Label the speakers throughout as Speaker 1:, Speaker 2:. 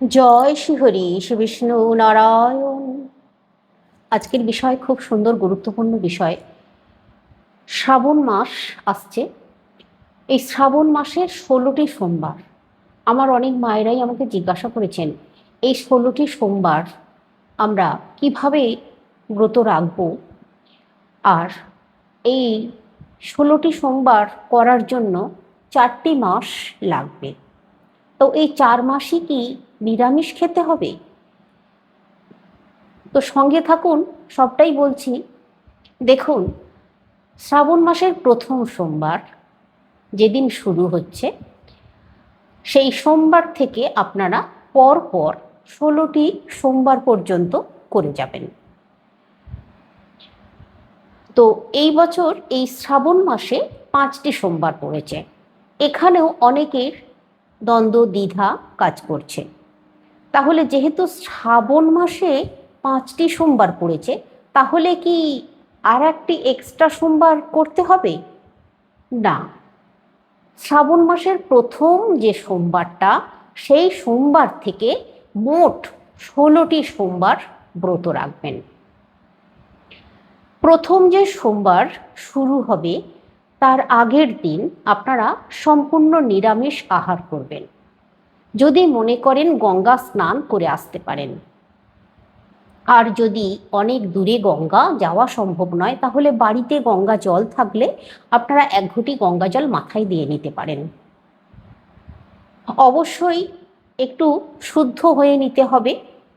Speaker 1: জয় শ্রীহরি শ্রী বিষ্ণু নারায়ণ। আজকের বিষয় খুব সুন্দর, গুরুত্বপূর্ণ বিষয়। শ্রাবণ মাস আসছে। এই শ্রাবণ মাসের 16টি সোমবার। আমার অনেক মায়েরাই আমাকে জিজ্ঞাসা করেছেন, এই 16টি সোমবার আমরা কিভাবে ব্রত রাখবো, আর এই 16টি সোমবার করার জন্য 4টি মাস লাগবে। তো এই 4 মাসই কি নিরামিষ খেতে হবে? তো সঙ্গে থাকুন, সবটাই বলছি। দেখুন, শ্রাবণ মাসের প্রথম সোমবার যেদিন শুরু হচ্ছে, সেই সোমবার থেকে আপনারা পরপর 16টি সোমবার পর্যন্ত করে যাবেন। তো এই বছর এই শ্রাবণ মাসে 5টি সোমবার পড়েছে। এখানেও অনেকের দ্বন্দ্ব দ্বিধা কাজ করছে। তাহলে যেহেতু শ্রাবণ মাসে 5টি সোমবার পড়েছে, তাহলে কি আর একটি এক্সট্রা সোমবার করতে হবে? না, শ্রাবণ মাসের প্রথম যে সোমবারটা, সেই সোমবার থেকে মোট 16টি সোমবার ব্রত রাখবেন। প্রথম যে সোমবার শুরু হবে তার আগের দিন আপনারা সম্পূর্ণ নিরামিষ আহার করবেন। যদি মনে করেন গঙ্গা স্নান করে আসতে পারেন, আর যদি অনেক দূরে গঙ্গা যাওয়া সম্ভব নয়, তাহলে বাড়িতে গঙ্গা জল থাকলে আপনারা 1 ঘটি গঙ্গা জল মাথায় দিয়ে নিতে পারেন। অবশ্যই একটু শুদ্ধ হয়ে নিতে হবে,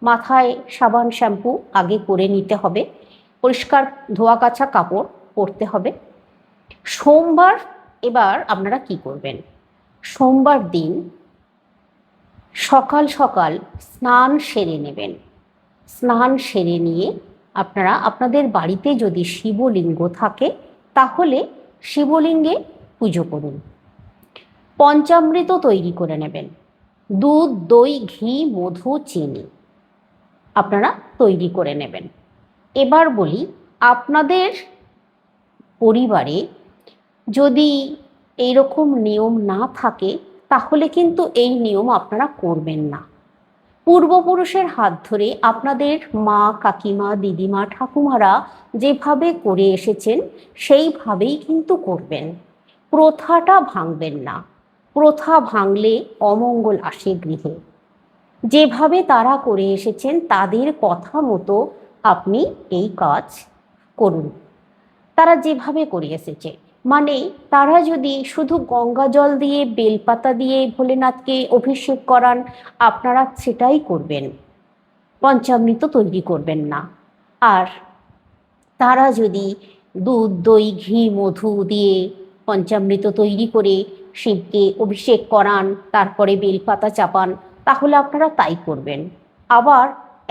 Speaker 1: মাথায় সাবান শ্যাম্পু আগে করে নিতে হবে, পরিষ্কার ধোয়া কাচা কাপড় পরতে হবে। সোমবার এবার আপনারা কি করবেন? সোমবার দিন সকাল সকাল স্নান সেরে নেবেন। স্নান সেরে নিয়ে আপনারা আপনাদের বাড়িতে যদি শিবলিঙ্গ থাকে, তাহলে শিবলিঙ্গে পুজো করুন। পঞ্চামৃত তৈরি করে নেবেন। দুধ, দই, ঘি, মধু, চিনি আপনারা তৈরি করে নেবেন। এবার বলি, আপনাদের পরিবারে যদি এইরকম নিয়ম না থাকে, তাহলে কিন্তু এই নিয়ম আপনারা করবেন না। পূর্বপুরুষের হাত ধরে আপনাদের মা, কাকিমা, দিদিমা, ঠাকুমারা যেভাবে করে এসেছেন, সেইভাবেই কিন্তু করবেন। প্রথাটা ভাঙবেন না। প্রথা ভাঙলে অমঙ্গল আসে গৃহে। যেভাবে তারা করে এসেছেন তাদের কথা মতো আপনি এই কাজ করুন। তারা যেভাবে করে এসেছে, মানে তারা যদি শুধু গঙ্গা জল দিয়ে, বেলপাতা দিয়ে ভোলেনাথকে অভিষেক করান, আপনারা সেটাই করবেন, পঞ্চামৃত তৈরি করবেন না। আর তারা যদি দুধ, দই, ঘি, মধু দিয়ে পঞ্চামৃত তৈরি করে শিবকে অভিষেক করান, তারপরে বেলপাতা চাপান, তাহলে আপনারা তাই করবেন। আবার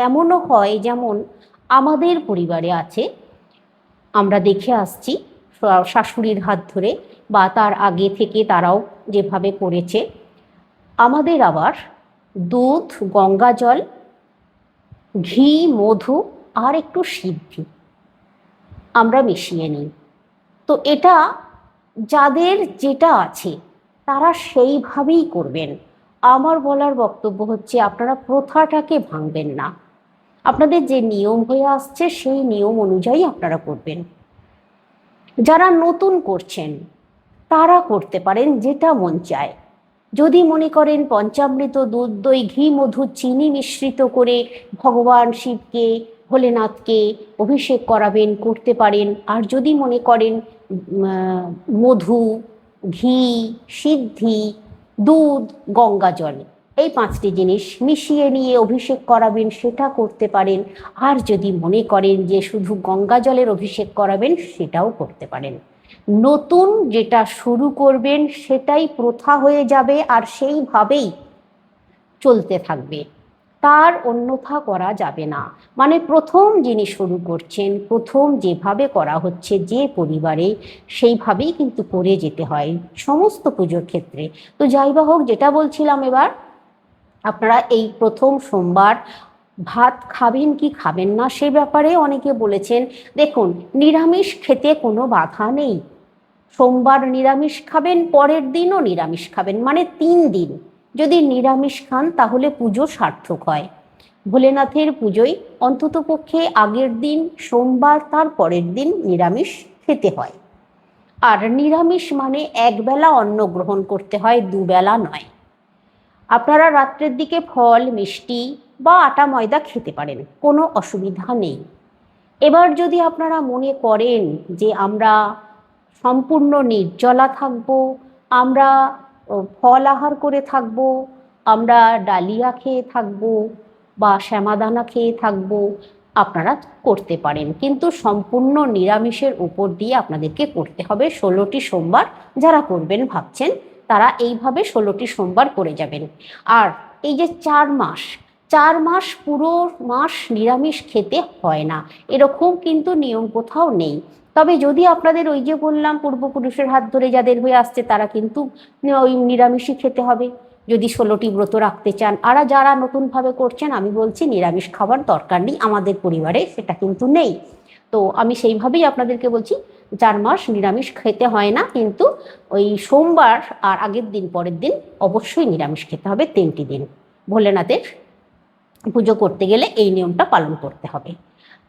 Speaker 1: এমনও হয়, যেমন আমাদের পরিবারে আছে, আমরা দেখে আসছি শাশুড়ির হাত ধরে বা তার আগে থেকে তারাও যেভাবে করেছে। আমাদের আবার দুধ, গঙ্গা জল, ঘি, মধু আর একটু সিদ্ধি আমরা মিশিয়ে নিই। তো এটা যাদের যেটা আছে তারা সেইভাবেই করবেন। আমার বলার বক্তব্য হচ্ছে, আপনারা প্রথাটাকে ভাঙবেন না। আপনাদের যে নিয়ম হয়ে আসছে সেই নিয়ম অনুযায়ী আপনারা করবেন। যারা নতুন করছেন তারা করতে পারেন যেটা মন চায়। যদি মনে করেন পঞ্চামৃত দুধ, দই, ঘি, মধু, চিনি মিশ্রিত করে ভগবান শিবকে, ভোলেনাথকে অভিষেক করাবেন, করতে পারেন। আর যদি মনে করেন মধু, ঘি, সিদ্ধি, দুধ, গঙ্গা জল, এই 5টি জিনিস মিশিয়ে নিয়ে অভিষেক করাবেন, সেটা করতে পারেন। আর যদি মনে করেন যে শুধু গঙ্গা জলের অভিষেক করাবেন, সেটাও করতে পারেন। নতুন যেটা শুরু করবেন সেটাই প্রথা হয়ে যাবে, আর সেইভাবেই চলতে থাকবে, তার অন্যথা করা যাবে না। মানে প্রথম যিনি শুরু করছেন, প্রথম যেভাবে করা হচ্ছে যে পরিবারে, সেইভাবেই কিন্তু করে যেতে হয় সমস্ত পুজোর ক্ষেত্রে। তো যাই বা হোক, যেটা বলছিলাম, এবার আপনারা এই প্রথম সোমবার ভাত খাবেন কি খাবেন না সে ব্যাপারে অনেকে বলেছেন। দেখুন, নিরামিষ খেতে কোনো বাধা নেই। সোমবার নিরামিষ খাবেন, পরের দিনও নিরামিষ খাবেন, মানে 3 দিন। যদি নিরামিষ খান তাহলে পুজো সার্থক হয়। ভোলেনাথের পুজোয় অন্ততপক্ষে আগের দিন সোমবার, তার পরের দিন নিরামিষ খেতে হয়। আর নিরামিষ মানে একবেলা অন্ন গ্রহণ করতে হয়, দুবেলা নয়। আপনারা রাত্রের দিকে ফল, মিষ্টি বা আটা ময়দা খেতে পারেন, কোনো অসুবিধা নেই। এবার যদি আপনারা মনে করেন যে আমরা সম্পূর্ণ নির্জলা থাকব, আমরা ফল আহার করে থাকব, আমরা ডালিয়া খেয়ে থাকব বা শ্যামাদানা খেয়ে থাকব, আপনারা করতে পারেন, কিন্তু সম্পূর্ণ নিরামিষের উপর দিয়ে আপনাদেরকে করতে হবে 16টি সোমবার। যারা করবেন ভাবছেন তারা এইভাবে 16টি সোমবার করে যাবেন। আর এই যে 4 মাস পুরো মাস নিরামিষ খেতে হয় না, এরকম কিন্তু নিয়ম কোথাও নেই। তবে যদি আপনাদের ওই যে বললাম পূর্বপুরুষের হাত ধরে যাদের হয়ে আসছে তারা কিন্তু ওই নিরামিষই খেতে হবে যদি 16টি ব্রত রাখতে চান। আর যারা নতুনভাবে করছেন আমি বলছি নিরামিষ খাবার দরকার নেই, আমাদের পরিবারে সেটা কিন্তু নেই। তো আমি সেইভাবেই আপনাদেরকে বলছি 4 মাস নিরামিষ খেতে হয় না, কিন্তু ওই সোমবার আর আগের দিন পরের দিন অবশ্যই নিরামিষ খেতে হবে 3টি দিন। ভোলেনাথের পুজো করতে গেলে এই নিয়মটা পালন করতে হবে।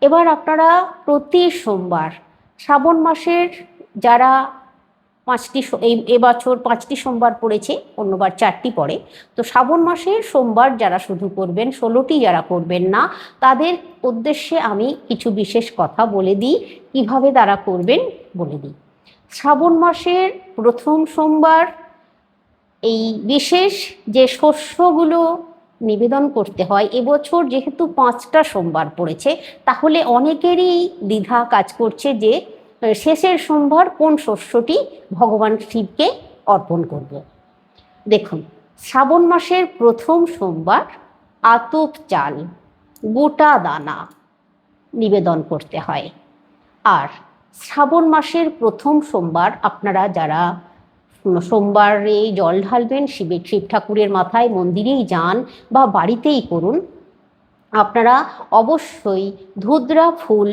Speaker 1: এবার আপনারা প্রতি সোমবার শ্রাবণ মাসের যারা 5টি এবছর 5টি সোমবার পড়েছে, অন্যবার 4টি পড়ে, তো শ্রাবণ মাসের সোমবার যারা শুধু করবেন, 16টি যারা করবেন না, তাদের উদ্দেশ্যে আমি কিছু বিশেষ কথা বলে দিই, কিভাবে তারা করবেন বলে দিই। শ্রাবণ মাসের প্রথম সোমবার এই বিশেষ যে শস্যগুলো নিবেদন করতে হয়, এবছর যেহেতু 5টা সোমবার পড়েছে তাহলে অনেকেরই দ্বিধা কাজ করছে যে শেষের সোমবার কোন শস্যটি ভগবান শিবকে অর্পণ করব। দেখুন, শ্রাবণ মাসের প্রথম সোমবার আতপ চাল, গোটা দানা নিবেদন করতে হয়। আর শ্রাবণ মাসের প্রথম সোমবার আপনারা যারা সোমবারে জল ঢালবেন, শিব ঠাকুরের মাথায় মন্দিরেই যান বা বাড়িতেই করুন, আপনারা অবশ্যই ধুতরা ফুল,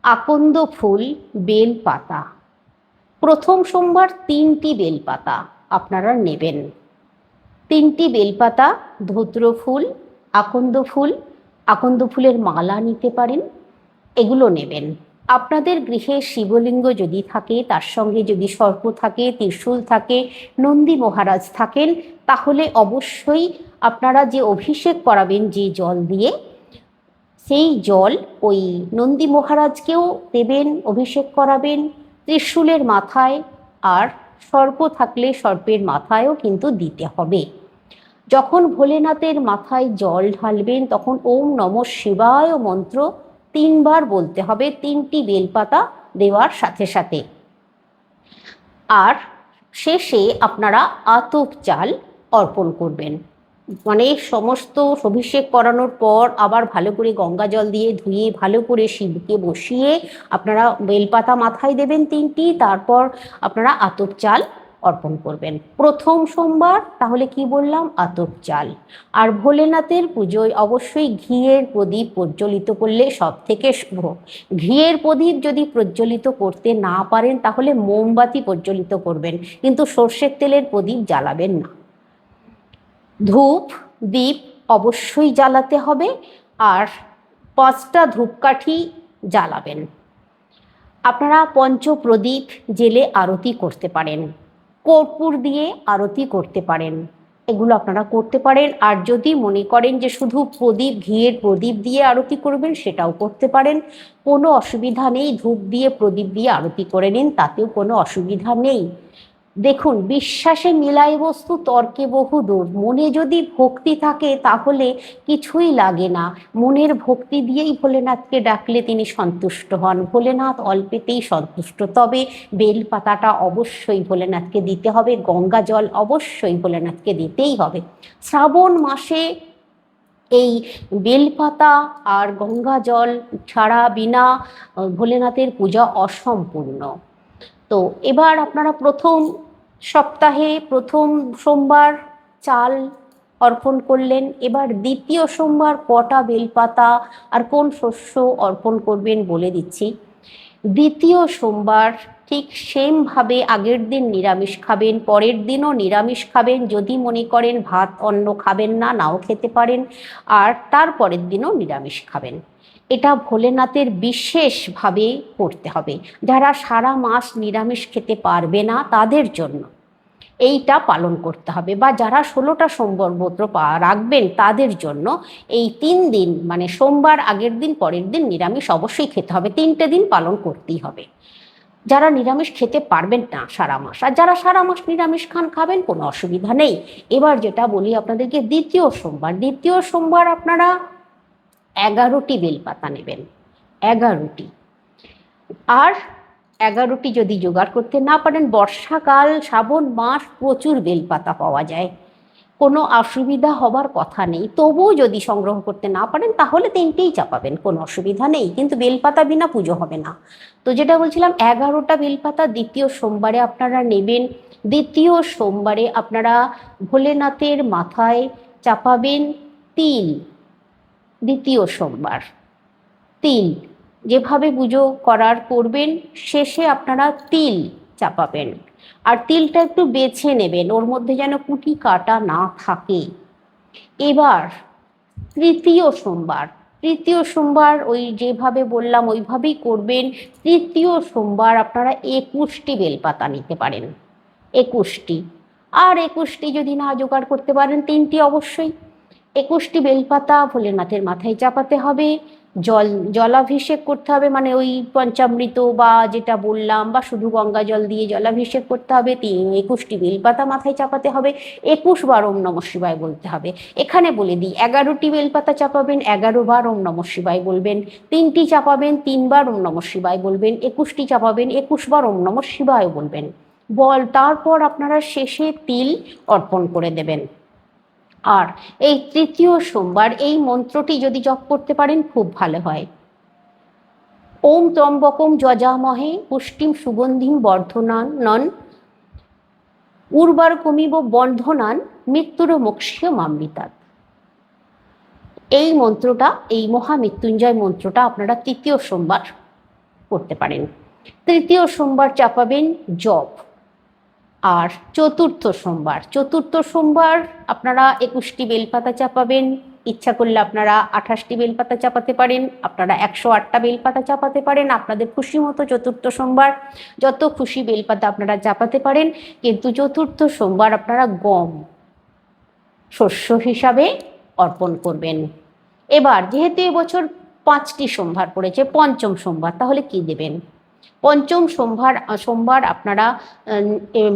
Speaker 1: আকন্দ ফুল, বেল পাতা, প্রথম সোমবার 3টি বেলপাতা আপনারা নেবেন। 3টি বেলপাতা, ধুত্র ফুল, আকন্দ ফুলের মালা নিতে পারেন, এগুলো নেবেন। আপনাদের গৃহে শিবলিঙ্গ যদি থাকে, তার সঙ্গে যদি সর্প থাকে, ত্রিশূল থাকে, নন্দী মহারাজ থাকেন, তাহলে অবশ্যই আপনারা যে অভিষেক করাবেন যে জল দিয়ে, সেই জল ওই নন্দী মহারাজকেও দেবেন, অভিষেক করাবেন ত্রিশূলের মাথায়, আর সর্প থাকলে সর্পের মাথায়ও কিন্তু দিতে হবে। যখন ভোলেনাথের মাথায় জল ঢালবেন তখন ওম নমঃ শিবায় মন্ত্র 3 বার বলতে হবে, 3টি বেলপাতা দেওয়ার সাথে সাথে। আর শেষে আপনারা আতপ চাল অর্পণ করবেন, মানে সমস্ত অভিষেক করানোর পর আবার ভালো করে গঙ্গা জল দিয়ে ধুয়ে ভালো করে শিবকে বসিয়ে আপনারা বেলপাতা মাথায় দেবেন 3টি, তারপর আপনারা আতপ চাল অর্পণ করবেন। প্রথম সোমবার তাহলে কি বললাম, আতপ চাল। আর ভোলেনাথের পুজোয় অবশ্যই ঘিয়ের প্রদীপ প্রজ্বলিত করলে সব থেকে শুভ। ঘিয়ের প্রদীপ যদি প্রজ্বলিত করতে না পারেন তাহলে মোমবাতি প্রজ্বলিত করবেন, কিন্তু সর্ষের তেলের প্রদীপ জ্বালাবেন না। ধূপ দীপ অবশ্যই জ্বালাতে হবে, আর 5টা ধূপকাঠি জ্বালাবেন। আপনারা পঞ্চপ্রদীপ জেলে আরতি করতে পারেন, কর্পূর দিয়ে আরতি করতে পারেন, এগুলো আপনারা করতে পারেন। আর যদি মনে করেন যে শুধু প্রদীপ, ঘিয়ের প্রদীপ দিয়ে আরতি করবেন, সেটাও করতে পারেন, কোনো অসুবিধা নেই। ধূপ দিয়ে প্রদীপ দিয়ে আরতি করে নিন, তাতেও কোনো অসুবিধা নেই। দেখুন, বিশ্বাসে মিলায় বস্তু তর্কে বহুদূর। মনে যদি ভক্তি থাকে তাহলে কিছুই লাগে না। মনের ভক্তি দিয়েই ভোলেনাথকে ডাকলে তিনি সন্তুষ্ট হন। ভোলেনাথ অল্পেতেই সন্তুষ্ট। তবে বেলপাতাটা অবশ্যই ভোলেনাথকে দিতে হবে, গঙ্গা জল অবশ্যই ভোলেনাথকে দিতেই হবে। শ্রাবণ মাসে এই বেলপাতা আর গঙ্গা জল ছাড়া বিনা ভোলেনাথের পূজা অসম্পূর্ণ। তো এবার আপনারা প্রথম সপ্তাহে প্রথম সোমবার চাল অর্পণ করলেন, এবার দ্বিতীয় সোমবার কটা বেলপাতা আর কোন শস্য অর্পণ করবেন বলে দিচ্ছি। দ্বিতীয় সোমবার ঠিক সেমভাবে আগের দিন নিরামিষ খাবেন, পরের দিনও নিরামিষ খাবেন। যদি মনে করেন ভাত অন্ন খাবেন না, নাও খেতে পারেন, আর তারপরের দিনও নিরামিষ খাবেন। এটা ভোলেনাথের বিশেষভাবে করতে হবে। যারা সারা মাস নিরামিষ খেতে পারবে না তাদের জন্য এইটা পালন করতে হবে, বা যারা 16টা সোমবার ব্রত রাখবেন তাদের জন্য এই 3 দিন, মানে সোমবার আগের দিন পরের দিন নিরামিষ অবশ্যই খেতে হবে, 3টে দিন পালন করতেই হবে। যারা নিরামিষ খেতে পারবেন না সারা মাস, আর যারা সারা মাস নিরামিষ খাবেন, কোনো অসুবিধা নেই। এবার যেটা বলি আপনাদেরকে, দ্বিতীয় সোমবার আপনারা 11টি বেলপাতা নেবেন, 11টি। আর 11টি যদি জোগাড় করতে না পারেন, বর্ষাকাল শ্রাবণ মাস প্রচুর বেলপাতা পাওয়া যায়, কোনো অসুবিধা হবার কথা নেই। তবুও যদি সংগ্রহ করতে না পারেন তাহলে 3টেই চাপাবেন, কোনো অসুবিধা নেই, কিন্তু বেলপাতা বিনা পুজো হবে না। তো যেটা বলছিলাম, 11টা বেলপাতা দ্বিতীয় সোমবারে আপনারা নেবেন। দ্বিতীয় সোমবারে আপনারা ভোলেনাথের মাথায় চাপাবেন তিল। দ্বিতীয় সোমবার তিল যেভাবে পুজো করার করবেন, শেষে আপনারা তিল চাপাবেন। আর তিলটা একটু বেছে নেবেন, ওর মধ্যে যেন কুটি কাটা না থাকে। এবার তৃতীয় সোমবার ওই যেভাবে বললাম ওইভাবেই করবেন। তৃতীয় সোমবার আপনারা 21টি বেলপাতা নিতে পারেন, 21টি। আর 21টি যদি না জোগাড় করতে পারেন, 3টি অবশ্যই। 21টি বেলপাতা ভোলেনাথের মাথায় চাপাতে হবে, জলাভিষেক করতে হবে, মানে ওই পঞ্চামৃত বা যেটা বললাম, বা শুধু গঙ্গা জল দিয়ে জলাভিষেক করতে হবে। 21টি বেলপাতা মাথায় চাপাতে হবে, 21 বার ওম নমঃ শিবায় বলতে হবে। এখানে বলে দিই, 11টি বেলপাতা চাপাবেন, 11 বার ওম নমঃ শিবায় বলবেন। 3টি চাপাবেন, 3 বার ওম নমঃ শিবায় বলবেন। 21টি চাপাবেন, 21 বার ওম নমঃ শিবায় বলবেন। তারপর আপনারা শেষে তিল অর্পণ করে দেবেন। আর এই তৃতীয় সোমবার এই মন্ত্রটি যদি জপ করতে পারেন খুব ভালো হয়। ওম ত্রম্বকম যজামহে পুষ্টিম সুগন্ধিম বর্ধনান উর্বারকমিব বর্ধনান মৃত্যুর মোক্ষীয় মামৃতাৎ। এই মন্ত্রটা, এই মহামৃত্যুঞ্জয় মন্ত্রটা আপনারা তৃতীয় সোমবার করতে পারেন। তৃতীয় সোমবার চাপাবেন জপ। আর চতুর্থ সোমবার আপনারা 21টি বেলপাতা চাপাবেন। ইচ্ছা করলে আপনারা 28টি বেলপাতা চাপাতে পারেন, আপনারা 108টা বেলপাতা চাপাতে পারেন, আপনাদের খুশি মতো। চতুর্থ সোমবার যত খুশি বেলপাতা আপনারা চাপাতে পারেন, কিন্তু চতুর্থ সোমবার আপনারা গম শস্য হিসাবে অর্পণ করবেন। এবার যেহেতু এবছর 5টি সোমবার পড়েছে, পঞ্চম সোমবার তাহলে কি দেবেন? পঞ্চম সোমবার আপনারা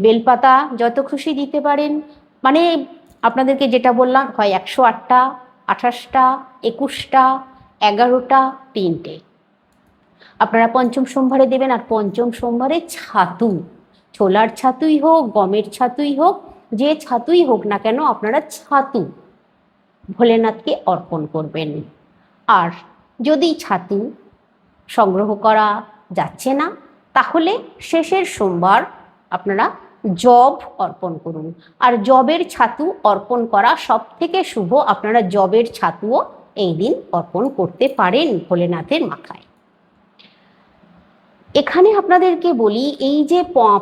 Speaker 1: বেলপাতা যত খুশি দিতে পারেন, মানে আপনাদেরকে যেটা বললাম, হয় 108টা, 28টা, 21টা, 11টা, 3টে আপনারা পঞ্চম সোমবারে দেবেন। আর পঞ্চম সোমবারে ছাতু, ছোলার ছাতুই হোক, গমের ছাতুই হোক, যে ছাতুই হোক না কেন, আপনারা ছাতু ভোলেনাথকে অর্পণ করবেন। আর যদি ছাতু সংগ্রহ করা যাচ্ছে না, তাহলে শেষের সোমবার আপনারা জব অর্পণ করুন। আর জবের ছাতু অর্পণ করা সব থেকে শুভ, আপনারা জবের ছাতুও এই দিন অর্পণ করতে পারেন ভোলেনাথের মাথায়। এখানে আপনাদেরকে বলি, এই যে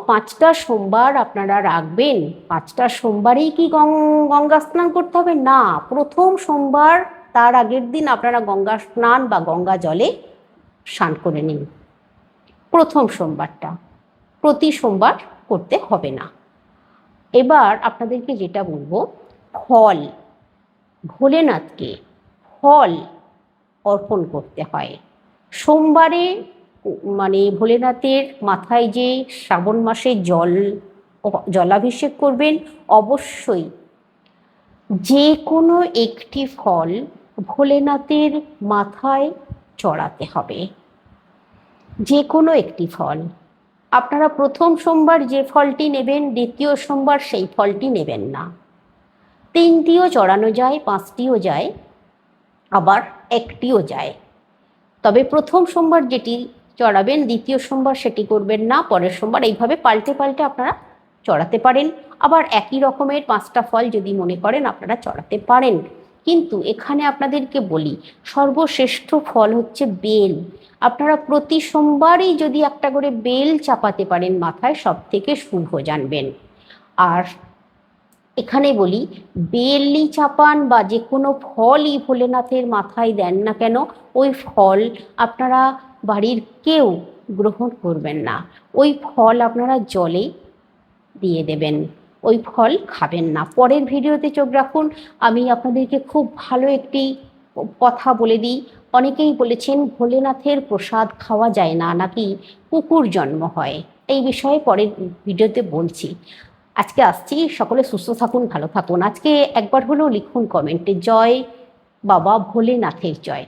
Speaker 1: 5টা সোমবার আপনারা রাখবেন, 5টা সোমবারেই কি গঙ্গা স্নান করতে হবে? না, প্রথম সোমবার তার আগের দিন আপনারা গঙ্গা স্নান বা গঙ্গা জলে স্নান করে নিন। প্রথম সোমবারটা প্রতি সোমবার করতে হবে না। এবার আপনাদেরকে যেটা বলবো, ফল, ভোলেনাথকে ফল অর্পণ করতে হয় সোমবারে। মানে ভোলেনাথের মাথায় যে শ্রাবণ মাসে জলাভিষেক করবেন, অবশ্যই যে কোনো একটি ফল ভোলেনাথের মাথায় চড়াতে হবে, যে কোনো একটি ফল। আপনারা প্রথম সোমবার যে ফলটি নেবেন, দ্বিতীয় সোমবার সেই ফলটি নেবেন না। 3টিও চড়ানো যায়, 5টিও যায়, আবার 1টিও যায়। তবে প্রথম সোমবার যেটি চড়াবেন, দ্বিতীয় সোমবার সেটি করবেন না, পরের সোমবার। এইভাবে পাল্টে পাল্টে আপনারা চড়াতে পারেন। আবার একই রকমের 5টা ফল যদি মনে করেন আপনারা চড়াতে পারেন, কিন্তু এখানে আপনাদেরকে বলি, সর্বশ্রেষ্ঠ ফল হচ্ছে বেল। আপনারা প্রতি সোমবারই যদি একটা করে বেল চাপাতে পারেন মাথায়, সব থেকে শুভ জানবেন। আর এখানে বলি, বেলই চাপান বা যে কোনো ফলই ভোলেনাথের মাথায় দেন না কেন, ওই ফল আপনারা বাড়ির কেউ গ্রহণ করবেন না। ওই ফল আপনারা জলে দিয়ে দেবেন, ওই ফল খাবেন না। পরের ভিডিওতে চোখ রাখুন, আমি আপনাদেরকে খুব ভালো একটি কথা বলে দিই। অনেকেই বলেছেন ভোলেনাথের প্রসাদ খাওয়া যায় না, নাকি কুকুর জন্ম হয়। এই বিষয়ে পরের ভিডিওতে বলছি। আজকে আসছি, সকলে সুস্থ থাকুন, ভালো থাকুন। আজকে একবার হলেও লিখুন কমেন্টে, জয় বাবা ভোলেনাথের জয়।